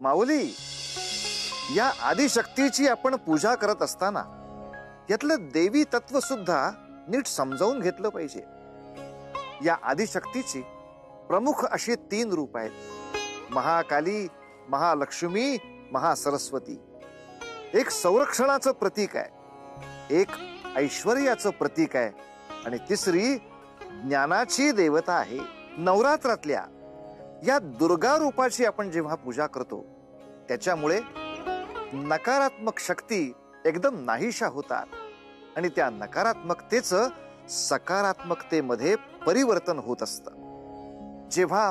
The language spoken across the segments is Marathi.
माऊली, या आदिशक्तीची आपण पूजा करत असताना यातलं देवी तत्व सुद्धा नीट समजावून घेतलं पाहिजे. या आदिशक्तीची प्रमुख अशी 3 रूप आहेत: महाकाली, महालक्ष्मी, महासरस्वती. एक संरक्षणाचं प्रतीक आहे, एक ऐश्वर्याचं प्रतीक आहे, आणि तिसरी ज्ञानाची देवता आहे. नवरात्रातल्या या दुर्गा रूपाची आपण जेव्हा पूजा करतो त्याच्यामुळे नकारात्मक शक्ती एकदम नाहीशा होतात आणि त्या नकारात्मकतेचं सकारात्मकतेमध्ये परिवर्तन होत असतं. जेव्हा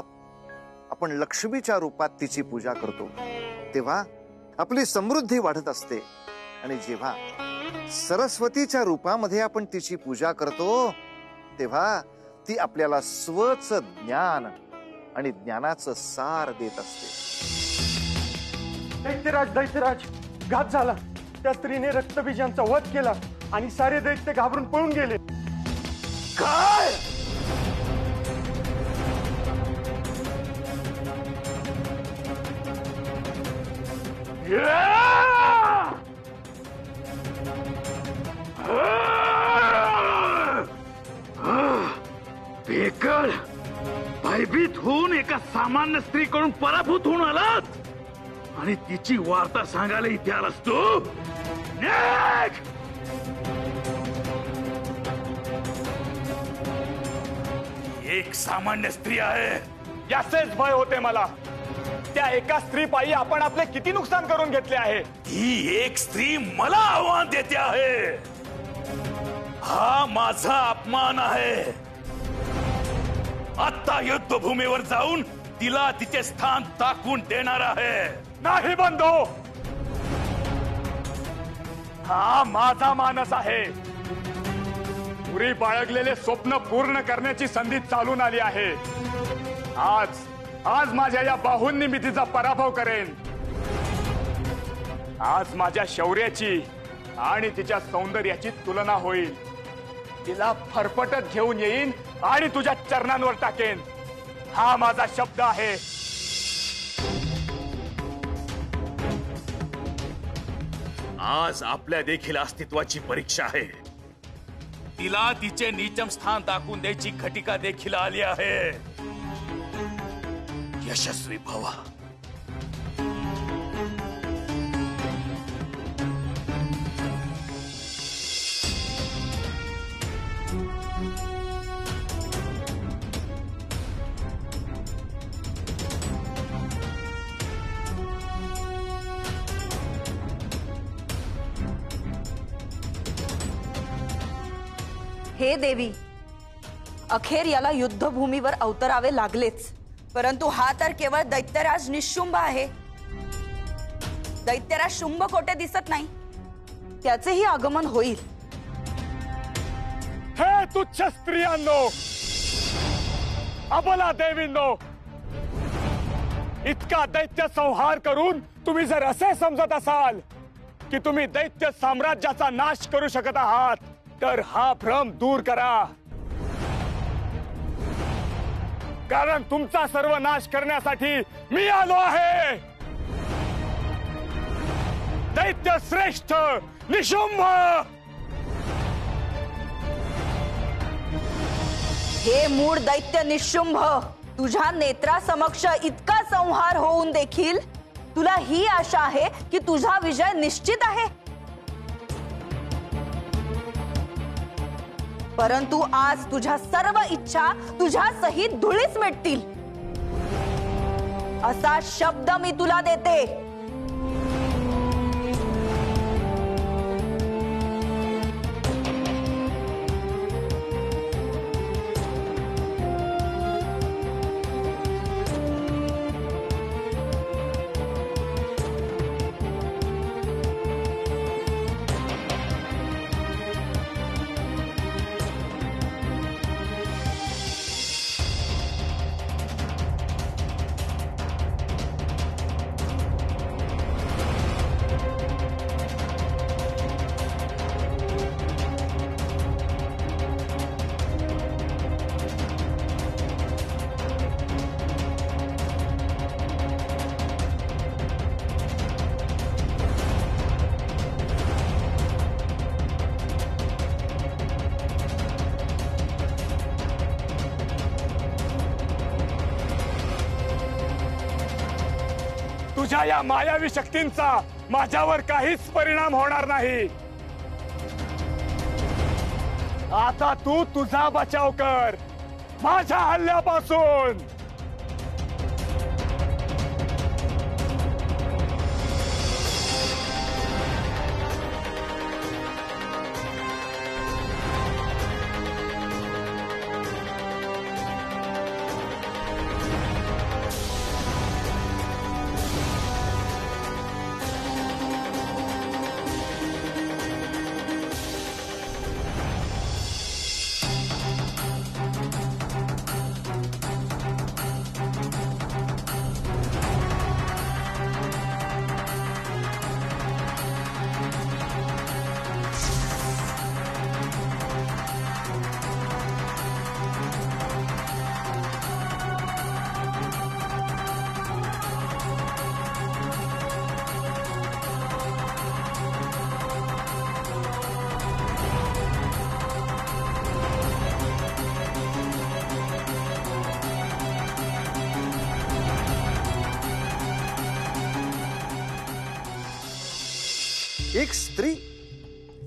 आपण लक्ष्मीच्या रूपात तिची पूजा करतो तेव्हा आपली समृद्धी वाढत असते, आणि जेव्हा सरस्वतीच्या रूपामध्ये आपण तिची पूजा करतो तेव्हा ती आपल्याला स्वचं ज्ञान आणि ज्ञानाचं सार देत असते. दैत्यराज, घात झाला. त्या स्त्रीने रक्तबीजांचा वध केला आणि सारे दैत्य घाबरून पळून गेले. काय? बेकल, भयभीत होऊन एका सामान्य स्त्रीकडून पराभूत होऊन आलात आणि तिची वार्ता सांगायला इथे आलास तू? एक सामान्य स्त्री आहे याचेच भय होते मला. त्या एका स्त्री पायी आपण आपले किती नुकसान करून घेतले आहे. ही एक स्त्री मला आव्हान देते आहे. हा माझा अपमान आहे. आता युद्धभूमीवर जाऊन तिला तिचे स्थान दाखवून देणार आहे. नाही बंधू, हा माझा मानस आहे. पुरी बाळगलेले स्वप्न पूर्ण करण्याची संधी चालून आली आहे. आज माझ्या या बाहूंनी मी तिचा पराभव करेन. आज माझ्या शौर्याची आणि तिच्या सौंदर्याची तुलना होईल. तिला फरफटत घेऊन येईन आणि तुझ्या चरणांवर टाकेन. हा माझा शब्द आहे. आज आपल्या देखील अस्तित्वाची परीक्षा आहे. तिला तिचे नीचम स्थान दाखवून द्यायची घटिका देखील आली आहे. यशस्वी भवा. हे देवी, अखेर याला युद्धभूमीवर अवतरावे लागलेच. परंतु हा तर केवळ दैत्यराज निशुंभ आहे. दैत्यराज शुंभ कोठे दिसत नाही. त्याचेही आगमन होईल. हे तुच्छ स्त्रियांनो, अबला देवींनो, इतका दैत्य संहार करून तुम्ही जर असे समजत असाल की तुम्ही दैत्य साम्राज्याचा नाश करू शकत आहात तर हा भ्रम दूर करा. कारण तुमचा सर्व नाश करण्यासाठी मी आलो आहे. दैत्य श्रेष्ठ निशुंभ, हे मूळ दैत्य निशुंभ, तुझ्या नेत्रासमक्ष इतका संहार होऊन देखील तुला ही आशा आहे की तुझा विजय निश्चित आहे. परंतु आज तुझ्या सर्व इच्छा तुझ्या सहित धुळीस मिटतील असा शब्द मी तुला देते. तुझ्या या मायावी शक्तींचा माझ्यावर काहीच परिणाम होणार नाही. आता तू तुझा बचाव कर माझ्या हल्ल्यापासून.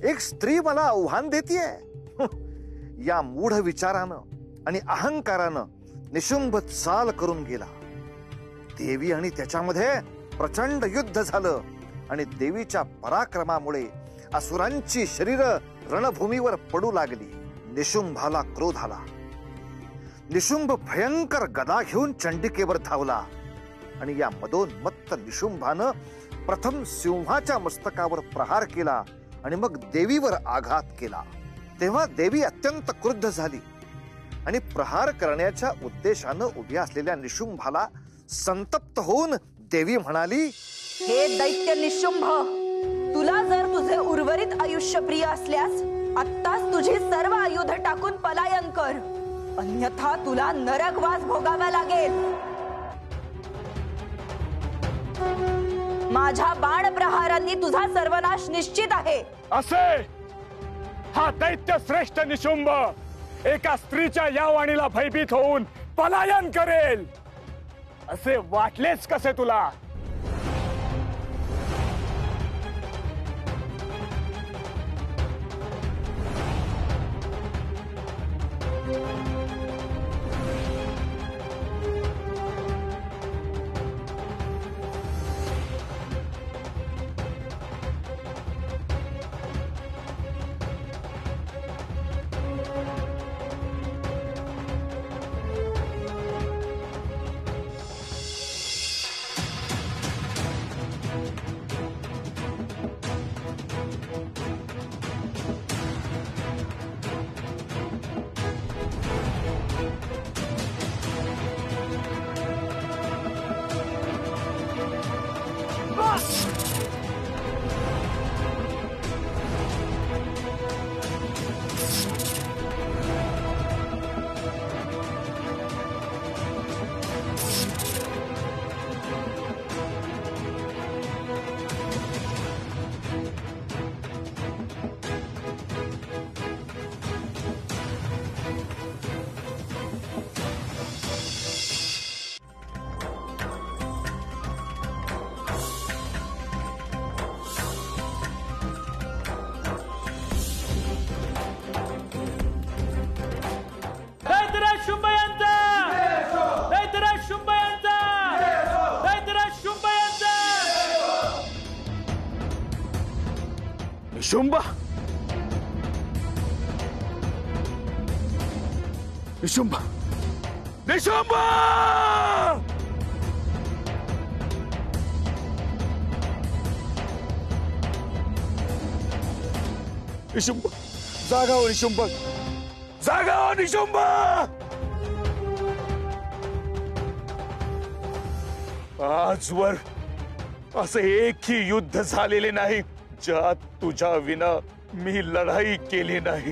एक स्त्री मला आव्हान देतीये. या मूढ विचारानं आणि अहंकारानं निशुंभ चाल करून गेला. देवी आणि त्याच्यामध्ये प्रचंड युद्ध झालं आणि देवीच्या पराक्रमामुळे असुरांची शरीर रणभूमीवर पडू लागली. निशुंभाला क्रोध आला. निशुंभ भयंकर गदा घेऊन चंडिकेवर धावला आणि या मदोन्मत्त निशुंभानं प्रथम सिंहाच्या मस्तकावर प्रहार केला आणि मग देवीवर आघात केला. तेव्हा देवी अत्यंत क्रुद्ध झाली आणि प्रहार करण्याच्या उद्देशानं उभ्या असलेल्या निशुंभाला संतप्त होऊन देवी म्हणाली, हे दैत्य निशुंभ, तुला जर तुझे उर्वरित आयुष्य प्रिय असल्यास आत्ताच तुझी सर्व आयुध टाकून पलायन कर, अन्यथा तुला नरकवास भोगावा लागेल. माझ्या बाण प्रहारांनी तुझा सर्वनाश निश्चित आहे. असे हा दैत्य श्रेष्ठ निशुंभ एका स्त्रीच्या या वाणीला भयभीत होऊन पलायन करेल असे वाटलेच कसे तुला? निशुंभ, निशुंभ, निशुंभ! निशुंभ, जागा हो निशुंभ, जागा हो निशुंभ! आजवर असे एकही युद्ध झालेले नाही ज्यात तुझ्या विना मी लढाई केली नाही.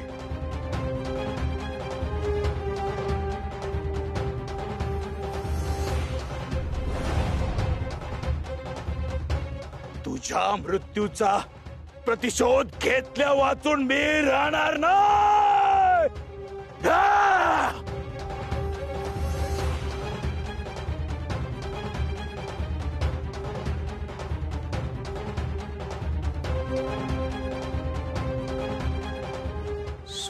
तुझ्या मृत्यूचा प्रतिशोध घेतल्या वाचून मी राहणार नाही.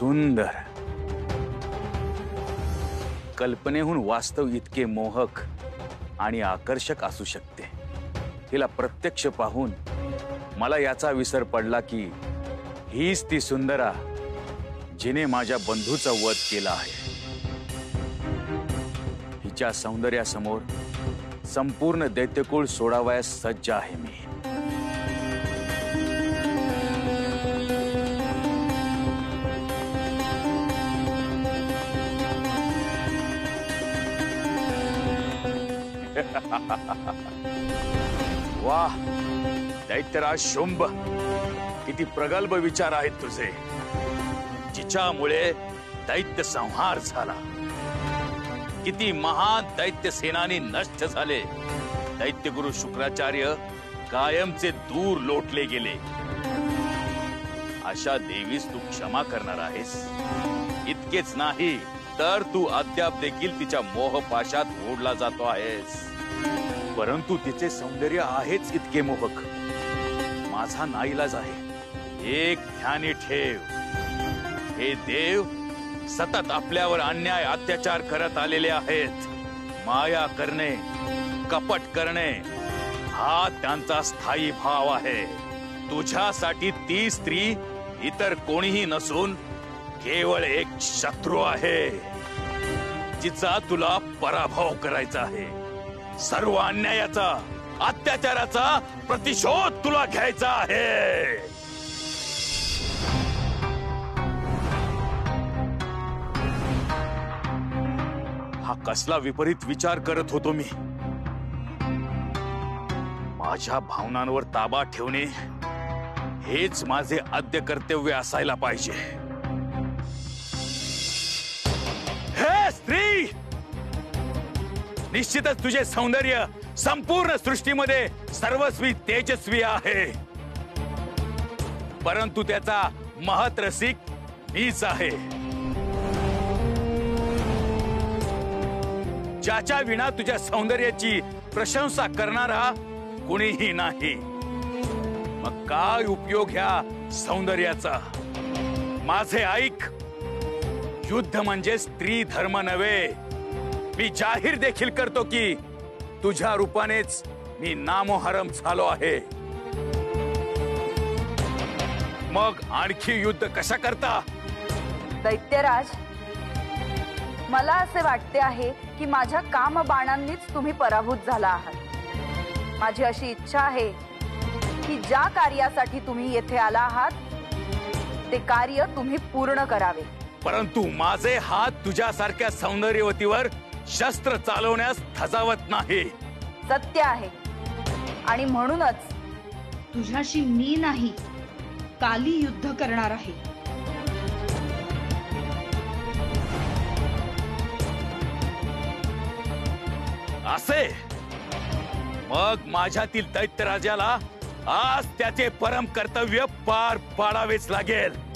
सुंदर, कल्पनेहून वास्तव इतके मोहक आणि आकर्षक असू शकते, तिला प्रत्यक्ष पाहून मला याचा विसर पडला की हीच ती सुंदरा जिने माझ्या बंधूचा वध केला आहे. हिच्या सौंदर्यासमोर संपूर्ण दैत्यकुळ सोडावयास सज्ज आहे मी. वाह दैत्यराज शुंभ, किती प्रगल्भ विचार आहेत तुझे, जिच्यामुळे दैत्य संहार झाला. किती महान दैत्य सेनानी नष्ट झाले. दैत्यगुरु शुक्राचार्य कायमचे दूर लोटले गेले. अशा देवीस तू क्षमा करणार आहेस? इतकेच नाही तर तू अद्याप देखील तिच्या मोहपाशात ओढला जातो आहेस. परंतु तिचे सौंदर्य आहेच इतके मोहक. माझा नाईलाज आहे. एक ध्यानी ठेव, हे देव सतत आपल्यावर अन्याय अत्याचार करत आलेले आहेत. माया करणे, कपट करणे हा त्यांचा स्थायी भाव आहे. तुझ्यासाठी ती स्त्री इतर कोणीही नसून केवळ एक शत्रू आहे, जिचा तुला पराभव करायचा आहे. सर्व अन्यायाचा, अत्याचाराचा प्रतिशोध तुला घ्यायचा आहे. हा कसला विपरीत विचार करत होतो मी. माझ्या भावनांवर ताबा ठेवणे हेच माझे आद्य कर्तव्य असायला पाहिजे. हे स्त्री, निश्चितच तुझे सौंदर्य संपूर्ण सृष्टीमध्ये सर्वस्वी तेजस्वी आहे, परंतु त्याचा महत्रसिक मीच आहे, ज्याच्या विना तुझ्या सौंदर्याची प्रशंसा करणारा कुणीही नाही. मग काय उपयोग ह्या सौंदर्याचा? माझे ऐक, युद्ध म्हणजे स्त्री धर्म नव्हे. मी जाहीर देखील करतो की तुझ्या रूपानेच मी नामोहरम झालो आहे. मग आणखी युद्ध कशा करता? दैत्यराज, मला असे वाटते आहे की माझ्या कामबाणांनीच तुम्ही पराभूत झाला आहात. माझी अशी इच्छा आहे की ज्या कार्यासाठी तुम्ही येथे आला आहात ते कार्य तुम्ही पूर्ण करावे. परंतु माझे हात तुझ्यासारख्या सौंदर्यवतीवर शस्त्र चालवण्यास धजावत नाही. सत्य आहे, आणि म्हणूनच तुझ्याशी मी नाही, काली युद्ध करणार आहे. असे मग माझ्यातील दैत्यराजाला आज त्याचे परम कर्तव्य पार पाडावेच लागेल.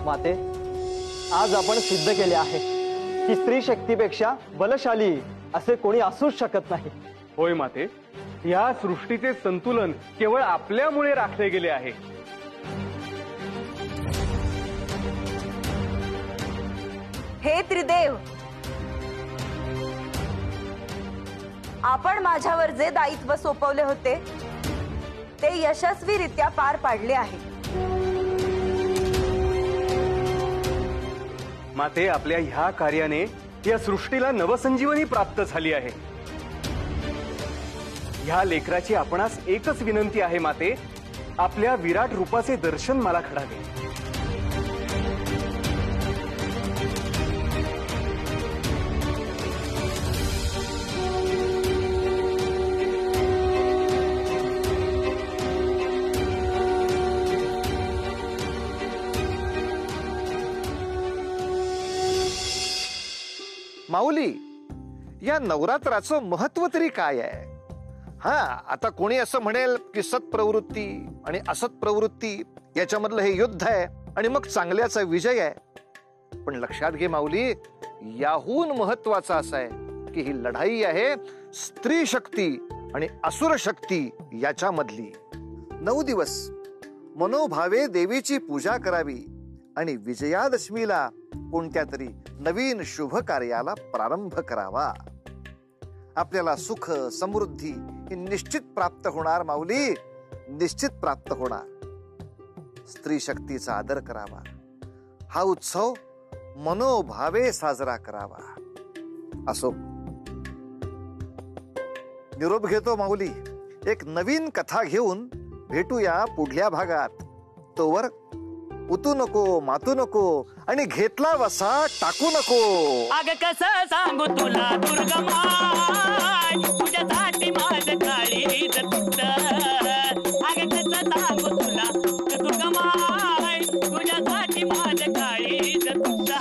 माते, आज आपण सिद्ध केले आहे की स्त्री शक्तीपेक्षा बलशाली असे कोणी असूच शकत नाही. होय माते, या सृष्टीचे संतुलन केवळ आपल्यामुळे राखले गेले आहे. हे त्रिदेव, आपण माझ्यावर जे दायित्व सोपवले होते ते यशस्वीरित्या पार पाडले आहे. माते, आपल्या ह्या कार्याने या सृष्टीला नवसंजीवनी प्राप्त झाली आहे. ह्या लेकराची आपणास एकच विनंती आहे माते, आपल्या विराट रूपाचे दर्शन मला घडावे. माऊली, या नवरात्राचं महत्व तरी काय आहे? हा, आता कोणी असं म्हणेल की सत्प्रवृत्ती आणि असत प्रवृत्ती याच्यामधलं हे युद्ध आहे आणि मग चांगल्याचा विजय आहे. पण लक्षात घे माऊली, याहून महत्वाचं असं आहे की ही लढाई आहे स्त्री शक्ती आणि असुर शक्ती याच्यामधली. 9 दिवस मनोभावे देवीची पूजा करावी आणि विजयादशमीला कोणत्या तरी नवीन शुभ कार्याला प्रारंभ करावा. आपल्याला सुख समृद्धी हे निश्चित प्राप्त होणार माऊली, निश्चित प्राप्त होणार. स्त्री शक्तीचा आदर करावा, हा उत्सव मनोभावे साजरा करावा. असो, निरोप घेतो माऊली. एक नवीन कथा घेऊन भेटूया पुढल्या भागात. तोवर उतू नको, मातू नको आणि घेतला वसा टाकू नको. अग कसं सांगू तुला दुर्गमाय, तुझ्यासाठी माझं काळी जगत. अग कसं सांगू तुला दुर्गमाय, तुझ्यासाठी माझं काळी जगत.